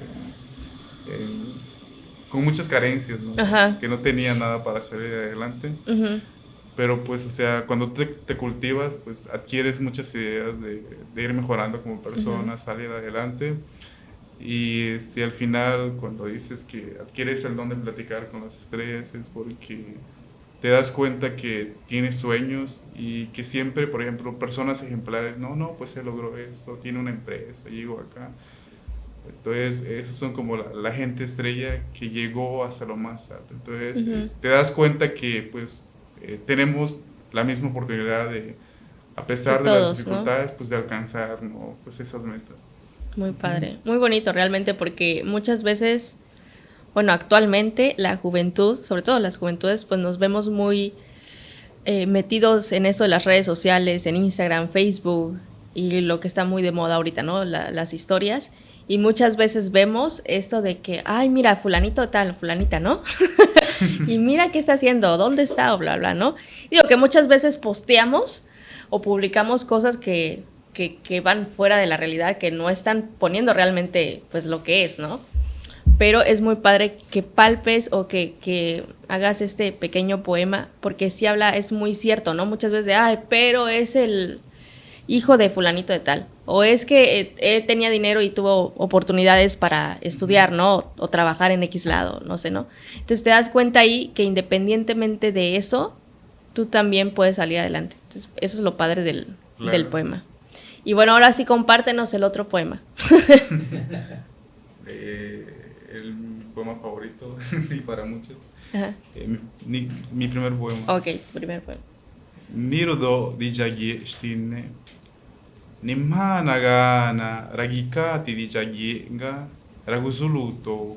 con muchas carencias, ¿no? Ajá. Que no tenía nada para salir adelante. Pero pues, o sea, cuando te cultivas, pues adquieres muchas ideas de ir mejorando como persona, salir adelante. Y si al final, cuando dices que adquieres el don de platicar con las estrellas, es porque te das cuenta que tienes sueños y que siempre, por ejemplo, personas ejemplares, no, pues se logró esto, tiene una empresa, llegó acá. Entonces, esos son como la gente estrella que llegó hasta lo más alto. Entonces, te das cuenta que, pues, tenemos la misma oportunidad a pesar de las dificultades, ¿no? Pues de alcanzar, ¿no? Pues esas metas. Muy padre, muy bonito realmente, porque muchas veces, bueno, actualmente la juventud, sobre todo las juventudes, pues nos vemos muy metidos en esto de las redes sociales, en Instagram, Facebook y lo que está muy de moda ahorita, ¿no? Las historias. Y muchas veces vemos esto de que, ay, mira, fulanito tal, fulanita, ¿no? Y mira qué está haciendo, dónde está, o bla, bla, ¿no? Digo que muchas veces posteamos o publicamos cosas que van fuera de la realidad, que no están poniendo realmente, pues, lo que es, ¿no? Pero es muy padre que palpes o que hagas este pequeño poema, porque sí habla, es muy cierto, ¿no? Muchas veces de, ay, pero es el hijo de fulanito de tal, o es que él tenía dinero y tuvo oportunidades para estudiar, ¿no? O trabajar en X lado, no sé, ¿no? Entonces te das cuenta ahí que independientemente de eso, tú también puedes salir adelante. Entonces eso es lo padre del poema. Y bueno, ahora sí compártenos el otro poema. El poema favorito y para muchos. Mi primer poema. Ok, primer poema. Nirdo dijagi shtine Nimhana gana ragikati dijagi ga raguzuluto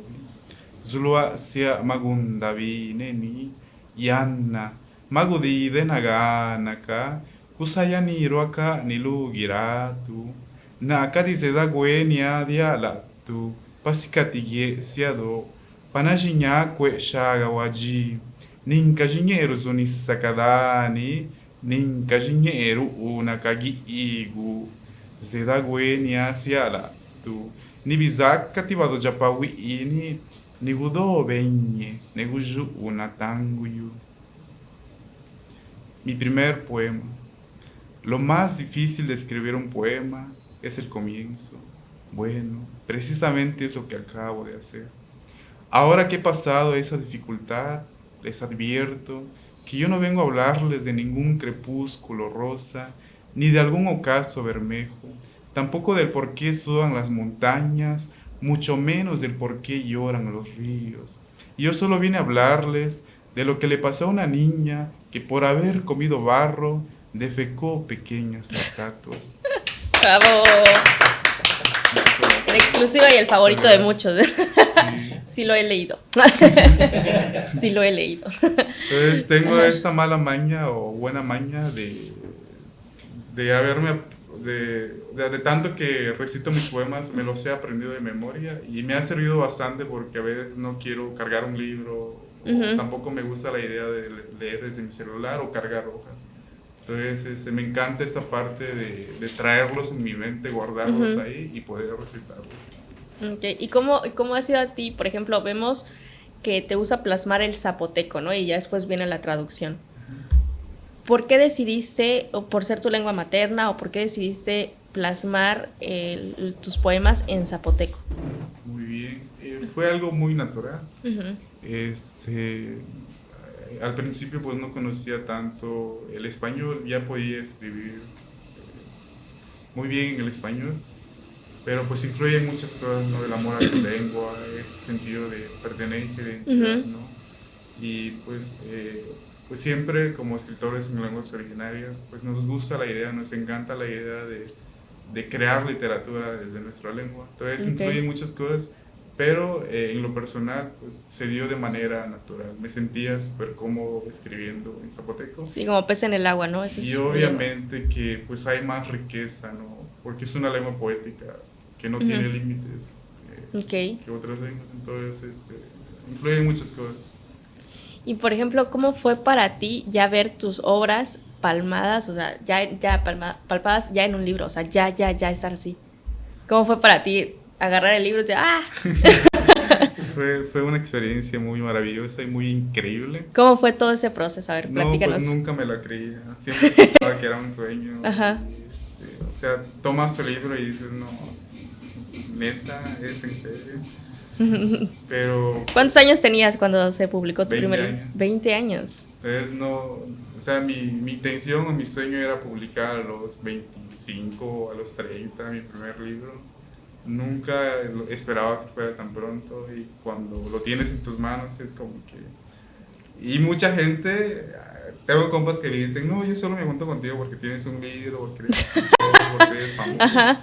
Zulua sia magunda vineni yanna magudi denagana ka kusayaniro aka nilugiratu na akadize da gwenia dialatu pasikatigie siado panajinya kwe shaga waji ninka jinheiro zoni sakadani ninka jinheiro unakagi igu zeda gwenia siala tu nibizaka tibado japawi ini nigudo benye neguju unatanguyu. Mi primer poema. Lo más difícil de escribir un poema es el comienzo. Bueno, precisamente es lo que acabo de hacer. Ahora que he pasado esa dificultad, les advierto que yo no vengo a hablarles de ningún crepúsculo rosa, ni de algún ocaso bermejo, tampoco del por qué sudan las montañas, mucho menos del por qué lloran los ríos. Yo solo vine a hablarles de lo que le pasó a una niña que por haber comido barro defecó pequeñas estatuas. ¡Bravo! En exclusiva y el favorito de muchos. Sí. Sí lo he leído. Sí lo he leído. Entonces tengo esta mala maña o buena maña de haberme, de tanto que recito mis poemas, me los he aprendido de memoria y me ha servido bastante porque a veces no quiero cargar un libro o tampoco me gusta la idea de leer desde mi celular o cargar hojas. Entonces me encanta esta parte de traerlos en mi mente, guardarlos ahí y poder recitarlos. Okay. ¿Y cómo ha sido a ti? Por ejemplo, vemos que te gusta plasmar el zapoteco, ¿no? Y ya después viene la traducción. ¿Por qué decidiste, o por ser tu lengua materna, o por qué decidiste plasmar tus poemas en zapoteco? Muy bien. Fue algo muy natural. Al principio pues no conocía tanto el español, ya podía escribir muy bien en el español, pero pues influyen muchas cosas, ¿no? El amor a tu lengua, ese sentido de pertenencia, de identidad, ¿no? Y pues siempre como escritores en lenguas originarias, pues nos gusta la idea, nos encanta la idea de crear literatura desde nuestra lengua. Entonces influyen muchas cosas, pero en lo personal pues se dio de manera natural. Me sentía súper cómodo escribiendo en zapoteco. Sí, como pez en el agua, ¿no? Y obviamente que pues hay más riqueza, ¿no? Porque es una lengua poética que no tiene límites que otras lenguas. Entonces influyen muchas cosas. Y por ejemplo, ¿cómo fue para ti ya ver tus obras palmadas, o sea, palpadas ya en un libro, o sea, ya estar así? ¿Cómo fue para ti agarrar el libro y decir, ¡ah! Fue una experiencia muy maravillosa y muy increíble. ¿Cómo fue todo ese proceso? A ver, platícanos. Pues nunca me la creía. Siempre pensaba que era un sueño. Ajá. O sea, tomas tu libro y dices, no, neta, es en serio. Pero... ¿Cuántos años tenías cuando se publicó tu 20 primer libro? años. 20 años. Entonces no, o sea, mi intención o mi sueño era publicar a los 25, a los 30, mi primer libro. Nunca esperaba que fuera tan pronto, y cuando lo tienes en tus manos es como que... Y mucha gente, tengo compas que me dicen, no, yo solo me junto contigo porque tienes un libro, porque eres escritor, porque eres famoso. Ajá.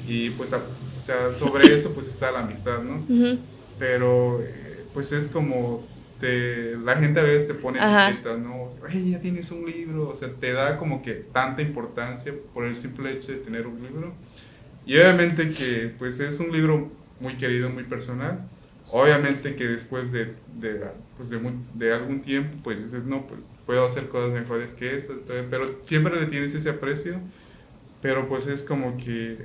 Y pues, o sea, sobre eso pues está la amistad, ¿no? Uh-huh. Pero pues es como... la gente a veces te pone etiquetas, ¿no? Hey, ya tienes un libro, o sea, te da como que tanta importancia por el simple hecho de tener un libro. Y obviamente que pues es un libro muy querido, muy personal. Obviamente que después de algún tiempo pues dices, no, pues puedo hacer cosas mejores que eso, pero siempre le tienes ese aprecio. Pero pues es como que,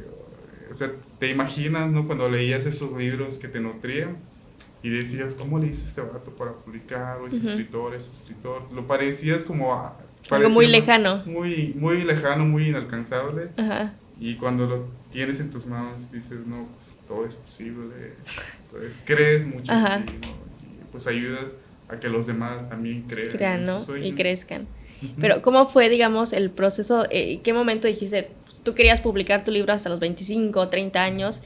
o sea, te imaginas, ¿no? Cuando leías esos libros que te nutrían y decías, ¿cómo le hizo este vato para publicar? O ese escritor, lo parecías como... Algo muy lejano. Muy, muy lejano, muy inalcanzable. Ajá. Y cuando lo tienes en tus manos dices, no, pues todo es posible. Entonces crees mucho en ti, ¿no? Y pues ayudas a que los demás también crean en ¿no? sus sueños. Y crezcan. Pero ¿cómo fue, digamos, el proceso? ¿Qué momento dijiste, tú querías publicar tu libro hasta los 25, 30 años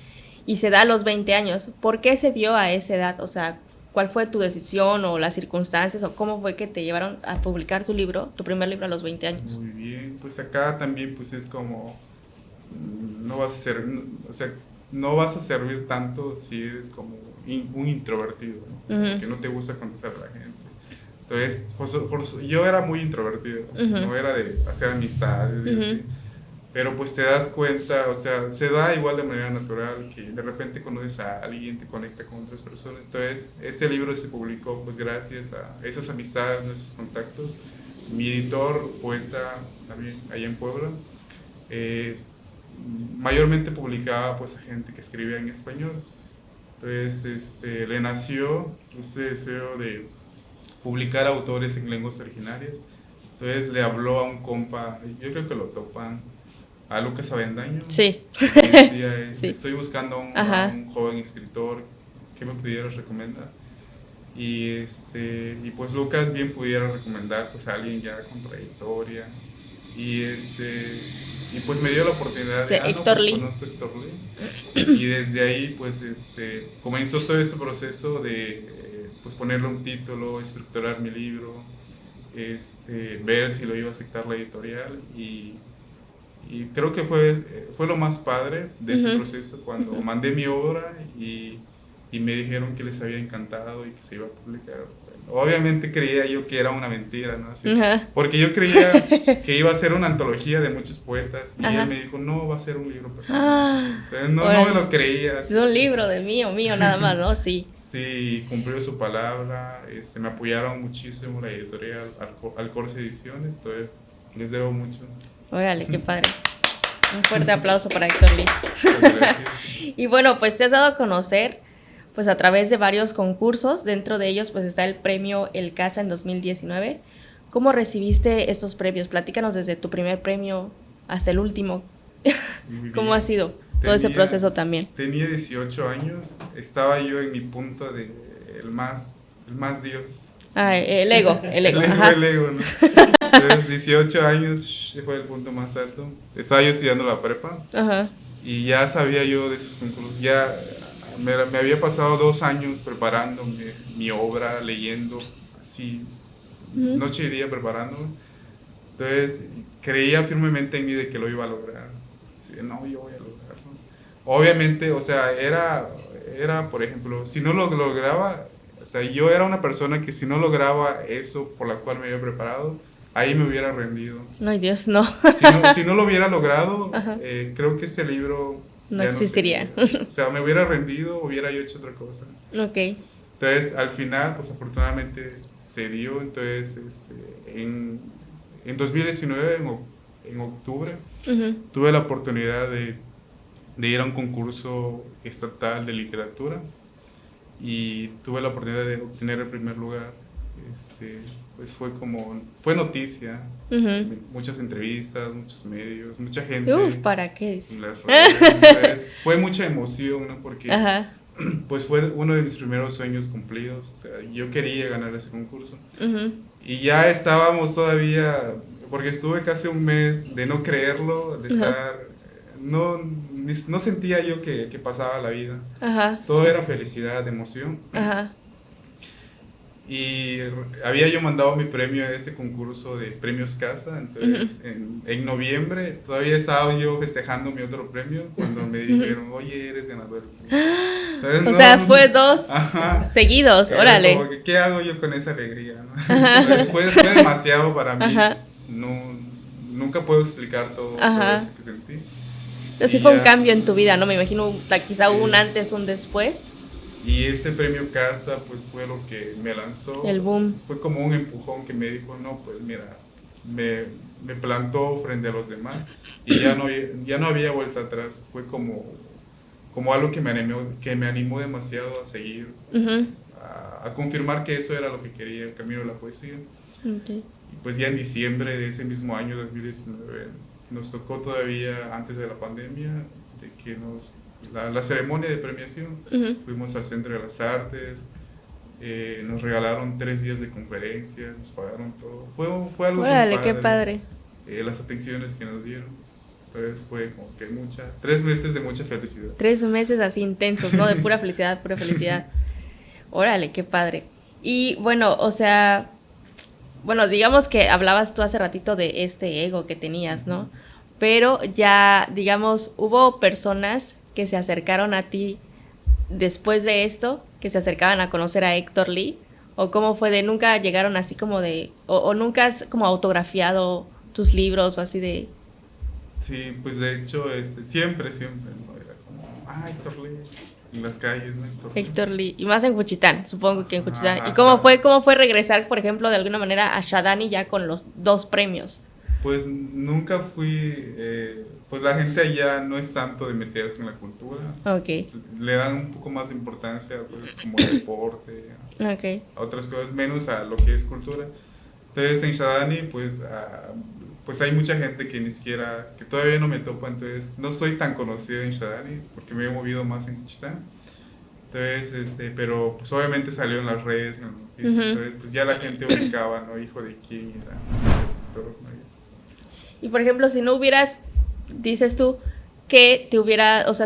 y se da a los 20 años? ¿Por qué se dio a esa edad? O sea, ¿cuál fue tu decisión o las circunstancias o cómo fue que te llevaron a publicar tu libro, tu primer libro a los 20 años? Muy bien, pues acá también pues es como, no vas a servir tanto si eres como un introvertido, ¿no? Que no te gusta conocer a la gente. Entonces, yo era muy introvertido, no era de hacer amistades, así. Pero pues te das cuenta, o sea, se da igual de manera natural, que de repente conoces a alguien, te conecta con otras personas. Entonces, este libro se publicó pues gracias a esas amistades, nuestros contactos. Mi editor, poeta, también allá en Puebla, mayormente publicaba pues a gente que escribía en español. Entonces, le nació este deseo de publicar autores en lenguas originarias. Entonces le habló a un compa, yo creo que lo topan, a Lucas Avendaño. Sí. Decía, sí. Estoy buscando a un joven escritor que me pudieras recomendar. Y pues Lucas bien pudiera recomendar pues a alguien ya con trayectoria. Y pues me dio la oportunidad de Héctor Lee. Conozco a Héctor Lee. Y desde ahí pues comenzó todo este proceso de pues ponerle un título, estructurar mi libro, ver si lo iba a aceptar la editorial, y creo que fue lo más padre de ese proceso cuando mandé mi obra y me dijeron que les había encantado y que se iba a publicar. Bueno, obviamente creía yo que era una mentira, ¿no? Así, porque yo creía que iba a ser una antología de muchos poetas y él me dijo, no, va a ser un libro personal. Entonces, no me lo creía. Es un libro de mío nada más, ¿no? Sí. Sí, cumplió su palabra, me apoyaron muchísimo la editorial Alcorce Ediciones, entonces les debo mucho. Órale, qué padre. Un fuerte aplauso para Héctor Lee. Gracias. Y bueno, pues te has dado a conocer pues a través de varios concursos. Dentro de ellos pues está el premio El Casa en 2019. ¿Cómo recibiste estos premios? Platícanos desde tu primer premio hasta el último. ¿Cómo ha sido todo ese proceso también? Tenía 18 años, estaba yo en mi punto de el más Dios. El ego. El ego, ¿no? Entonces, 18 años fue el punto más alto. Estaba yo estudiando la prepa. Y ya sabía yo de esos concursos. Ya me había pasado 2 años preparándome mi obra, leyendo así, noche y día preparándome. Entonces, creía firmemente en mí de que lo iba a lograr. Sí, no, yo voy a lograrlo. Obviamente, o sea, era por ejemplo, si no lo lograba, o sea, yo era una persona que si no lograba eso por la cual me había preparado, ahí me hubiera rendido. No, Dios, no. Si no lo hubiera logrado, creo que ese libro no existiría. O sea, me hubiera rendido, hubiera yo hecho otra cosa. Ok. Entonces, al final, pues afortunadamente se dio. Entonces, en 2019, en octubre, tuve la oportunidad de ir a un concurso estatal de literatura y tuve la oportunidad de obtener el primer lugar. Pues fue noticia, muchas entrevistas, muchos medios, mucha gente. ¿Para qué? En las redes. Entonces, fue mucha emoción, ¿no? Porque pues fue uno de mis primeros sueños cumplidos. O sea, yo quería ganar ese concurso. Y ya estábamos todavía, porque estuve casi un mes de no creerlo, de estar, no sentía yo que pasaba la vida. Todo era felicidad, emoción. Y había yo mandado mi premio a ese concurso de premios casa. Entonces en noviembre todavía estaba yo festejando mi otro premio cuando me dijeron, oye, eres ganador. Entonces, o sea, fue 2 seguidos, órale. Como que, ¿qué hago yo con esa alegría? ¿No? Entonces, fue demasiado para mí. Nunca puedo explicar todo eso que sentí. Pero sí fue un cambio en tu vida, ¿no? Me imagino quizá hubo un antes, un después. Y ese premio casa pues fue lo que me lanzó. El boom. Fue como un empujón que me dijo, no, pues mira, me plantó frente a los demás y ya no había vuelta atrás. Fue como algo que me animó demasiado a seguir, a confirmar que eso era lo que quería, el camino de la poesía. Y pues ya en diciembre de ese mismo año, 2019, nos tocó todavía antes de la pandemia, de que la ceremonia de premiación. Fuimos al Centro de las Artes, nos regalaron 3 días de conferencia, nos pagaron todo. Fue algo muy padre. Qué padre. Las atenciones que nos dieron. Entonces fue como que 3 meses de mucha felicidad. 3 meses así intensos, ¿no? De pura felicidad, pura felicidad. Órale, qué padre. Y bueno, o sea, digamos que hablabas tú hace ratito de este ego que tenías, ¿no? Pero ya, digamos, hubo personas que se acercaron a ti después de esto, que se acercaban a conocer a Héctor Lee, o cómo fue de nunca llegaron así como de, o nunca has como autografiado tus libros o así de... Sí, pues de hecho siempre, ¿no? Era como, Héctor Lee, en las calles, ¿no? Héctor Lee, y más en Juchitán, supongo que en Juchitán. ¿Y cómo fue regresar, por ejemplo, de alguna manera a Shadani ya con los 2 premios? Pues nunca fui, pues la gente allá no es tanto de meterse en la cultura. Le dan un poco más de importancia, pues, como al deporte, a otras cosas, menos a lo que es cultura. Entonces en Shadani, pues hay mucha gente que que todavía no me topa, entonces no soy tan conocido en Shadani, porque me he movido más en Juchitán. Entonces, pero pues obviamente salió en las redes, en las noticias, entonces pues ya la gente ubicaba, ¿no? Hijo de quién era ese escritor, ¿no? Y por ejemplo, si no hubieras, dices tú, que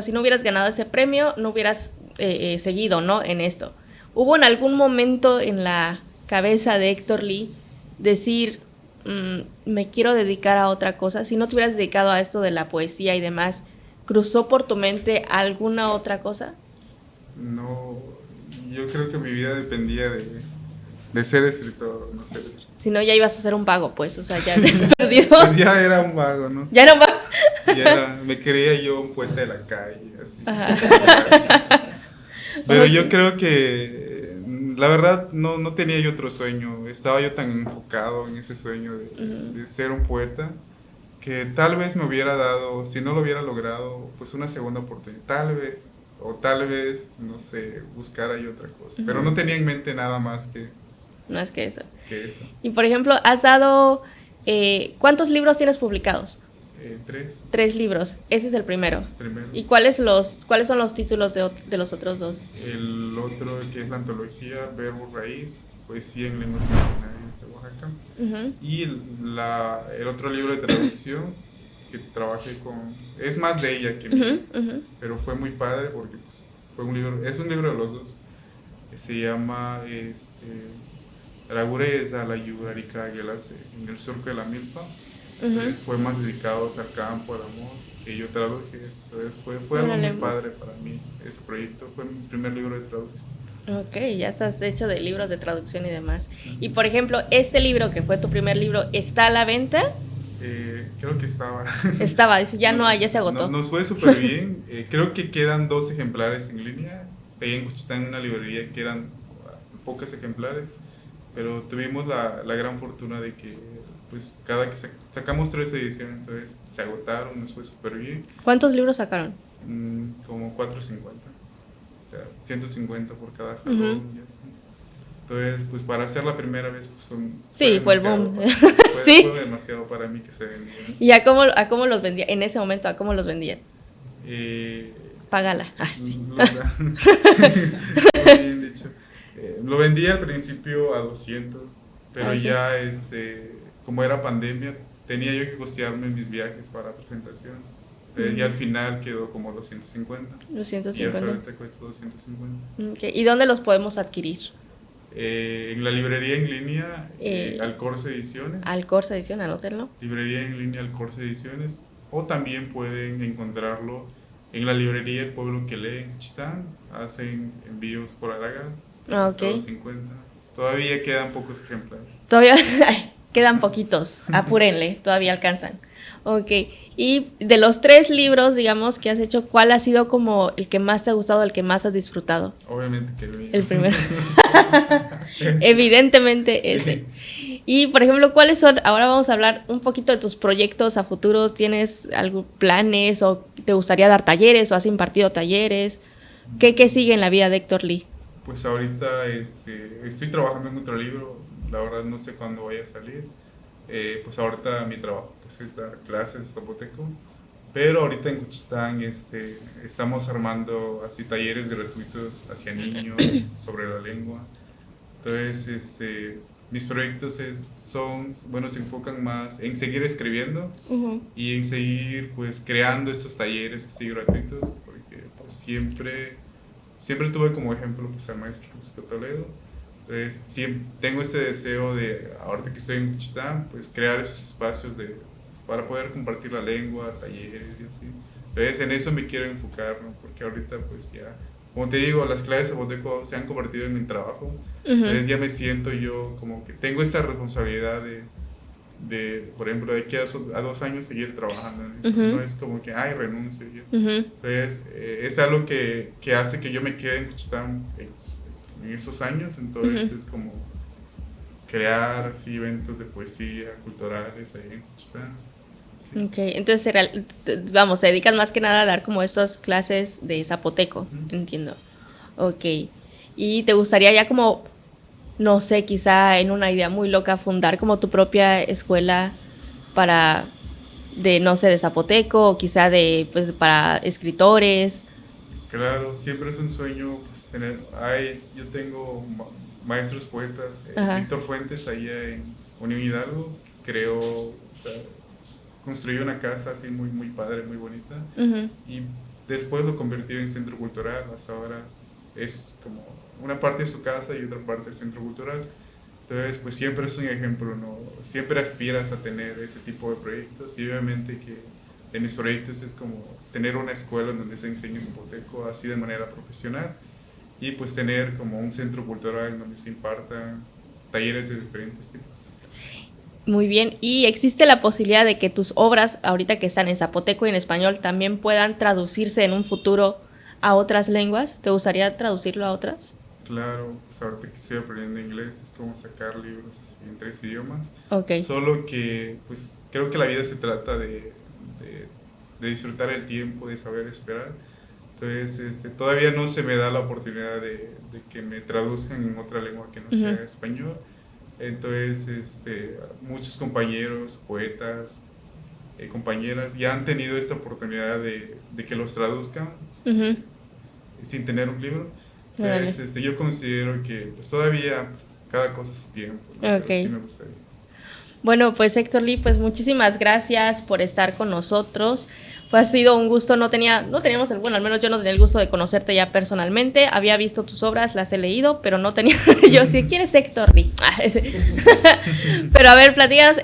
si no hubieras ganado ese premio, no hubieras seguido, ¿no? En esto. ¿Hubo en algún momento en la cabeza de Héctor Lee decir, me quiero dedicar a otra cosa? Si no te hubieras dedicado a esto de la poesía y demás, ¿cruzó por tu mente alguna otra cosa? No, yo creo que mi vida dependía de ser escritor, no ser escritor. Si no, ya ibas a ser un vago, pues, o sea, ya te he perdido. Pues ya era un vago, ¿no? Ya era un vago. Me creía yo un poeta de la calle, así. Pero yo creo que, la verdad, no tenía yo otro sueño. Estaba yo tan enfocado en ese sueño de ser un poeta, que tal vez me hubiera dado, si no lo hubiera logrado, pues una segunda oportunidad. Tal vez, no sé, buscara yo otra cosa. Pero no tenía en mente nada más que... Más que eso. Y por ejemplo, has dado... ¿cuántos libros tienes publicados? 3. 3 libros. Ese es el primero. ¿Y cuáles son los títulos de los otros 2? El otro, que es la antología Verbo Raíz, Poesía en Lenguas Originarias de Oaxaca. Y el otro libro de traducción, que trabajé con... Es más de ella que mío, pero fue muy padre porque pues, es un libro de los 2. Se llama... Ragureza, la Yurarica, en el surco de la milpa. Poemas dedicados al campo, al amor, que yo traduje. Entonces fue algo muy padre para mí. Ese proyecto fue mi primer libro de traducción. Ok, ya estás hecho de libros de traducción y demás. Y por ejemplo, este libro que fue tu primer libro, ¿está a la venta? Creo que estaba. Dice, ya no hay, ya se agotó. Nos fue súper bien. Creo que quedan 2 ejemplares en línea. Ahí en Juchitán, en una librería, quedan pocos ejemplares, pero tuvimos la gran fortuna de que pues cada que sacamos 3 ediciones, entonces se agotaron, nos fue súper bien. ¿Cuántos libros sacaron? Como 450, o sea, 150 por cada jalón, y así. Entonces, pues para hacer la primera vez, pues fue el boom. Fue demasiado para mí que se vendieran. ¿Y a cómo los vendían? En ese momento, ¿a cómo los vendían? Págala. Sí. Bien dicho. Lo vendí al principio a 200, pero ya como era pandemia, tenía yo que costearme mis viajes para presentación. Y al final quedó como 250. 250. Y ahorita cuesta 250. Okay. ¿Y dónde los podemos adquirir? En la librería en línea, Alcorce Ediciones. Alcorce Edición, anótenlo. Librería en línea Alcorce Ediciones. O también pueden encontrarlo en la librería El Pueblo que Lee en Juchitán. Hacen envíos por Aragán. Okay. 50. Todavía quedan pocos ejemplares. Todavía quedan poquitos. Apúrenle, todavía alcanzan. Ok. Y de los 3 libros, digamos, que has hecho, ¿cuál ha sido como el que más te ha gustado, el que más has disfrutado? Obviamente que el mío. El primero. Evidentemente ese. Y, por ejemplo, ¿cuáles son? Ahora vamos a hablar un poquito de tus proyectos a futuros. ¿Tienes algún planes o te gustaría dar talleres o has impartido talleres? ¿Qué sigue en la vida de Héctor Lee? Pues ahorita estoy trabajando en otro libro. La verdad no sé cuándo vaya a salir. Pues ahorita mi trabajo pues es dar clases de zapoteco, pero ahorita en Juchitán estamos armando así talleres gratuitos hacia niños sobre la lengua. Entonces mis proyectos se enfocan más en seguir escribiendo y en seguir pues creando estos talleres así gratuitos, porque pues siempre tuve como ejemplo pues al maestro Francisco Toledo. Entonces, tengo este deseo de, ahorita que estoy en Juchitán, pues crear esos espacios para poder compartir la lengua, talleres y así. Entonces, en eso me quiero enfocar, ¿no? Porque ahorita, pues ya, como te digo, las clases de zapoteco se han convertido en mi trabajo. Entonces, ya me siento yo como que tengo esa responsabilidad de por ejemplo, de aquí a 2 años seguir trabajando en eso. No es como que, renuncio. Entonces, es algo que hace que yo me quede en Juchitán en esos años, entonces es como crear así eventos de poesía culturales ahí en Juchitán. Sí. Ok, entonces se dedican más que nada a dar como estas clases de zapoteco, entiendo. Ok, y te gustaría ya como, no sé, quizá en una idea muy loca fundar como tu propia escuela de zapoteco, o quizá para escritores. Claro, siempre es un sueño pues, yo tengo maestros poetas, Víctor Fuentes allá en Unión Hidalgo, construyó una casa así muy, muy padre, muy bonita, y después lo convirtió en centro cultural. Hasta ahora es como una parte de su casa y otra parte del centro cultural. Entonces, pues siempre es un ejemplo, ¿no? Siempre aspiras a tener ese tipo de proyectos, y obviamente que de mis proyectos es como tener una escuela en donde se enseñe zapoteco así de manera profesional, y pues tener como un centro cultural en donde se impartan talleres de diferentes tipos. Muy bien, ¿y existe la posibilidad de que tus obras, ahorita que están en zapoteco y en español, también puedan traducirse en un futuro a otras lenguas? ¿Te gustaría traducirlo a otras? Claro, pues ahorita que estoy aprendiendo inglés es como sacar libros así en 3 idiomas. Okay. Solo que pues creo que la vida se trata de disfrutar el tiempo, de saber esperar. Entonces todavía no se me da la oportunidad de que me traduzcan en otra lengua que no sea español. Entonces muchos compañeros, poetas, compañeras ya han tenido esta oportunidad de que los traduzcan sin tener un libro. Entonces yo considero que pues, todavía pues, cada cosa a su tiempo, ¿no? Okay. Sí me gustaría. Bueno, pues Héctor Lee, pues muchísimas gracias por estar con nosotros. Pues ha sido un gusto, al menos yo no tenía el gusto de conocerte ya personalmente. Había visto tus obras, las he leído, pero no tenía, yo sí, ¿quién es Héctor Lee? Pero a ver, platícanos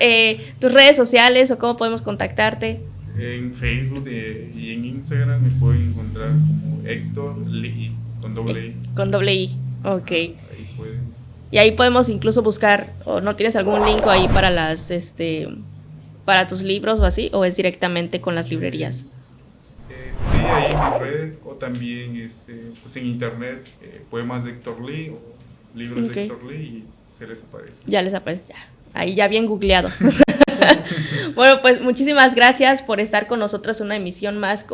tus redes sociales o cómo podemos contactarte. En Facebook y en Instagram me pueden encontrar como Héctor Lee, con doble I. Con doble I, ok. Ahí pueden. Y ahí podemos incluso buscar, o no tienes algún link ahí para para tus libros o así, o es directamente con las librerías. Sí, ahí en mis redes, o también pues en internet, poemas de Héctor Lee, libros de Héctor Lee y se les aparece. Ya les aparece, ya. Sí. Ahí ya bien googleado. Bueno, pues muchísimas gracias por estar con nosotros en una emisión más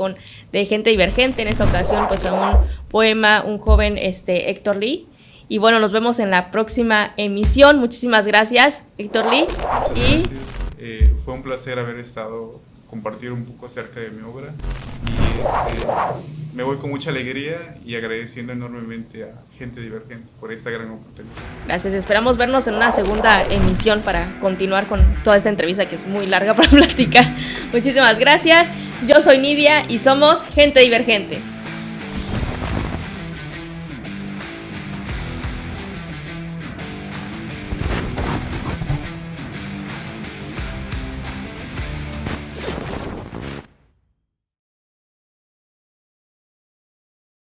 de Gente Divergente. En esta ocasión, pues a un poema, un joven Héctor Lee. Y bueno, nos vemos en la próxima emisión. Muchísimas gracias, Héctor Lee. Muchas gracias. Fue un placer haber estado, compartir un poco acerca de mi obra. Y me voy con mucha alegría y agradeciendo enormemente a Gente Divergente por esta gran oportunidad. Gracias, esperamos vernos en una segunda emisión para continuar con toda esta entrevista que es muy larga para platicar. Muchísimas gracias, yo soy Nidia y somos Gente Divergente.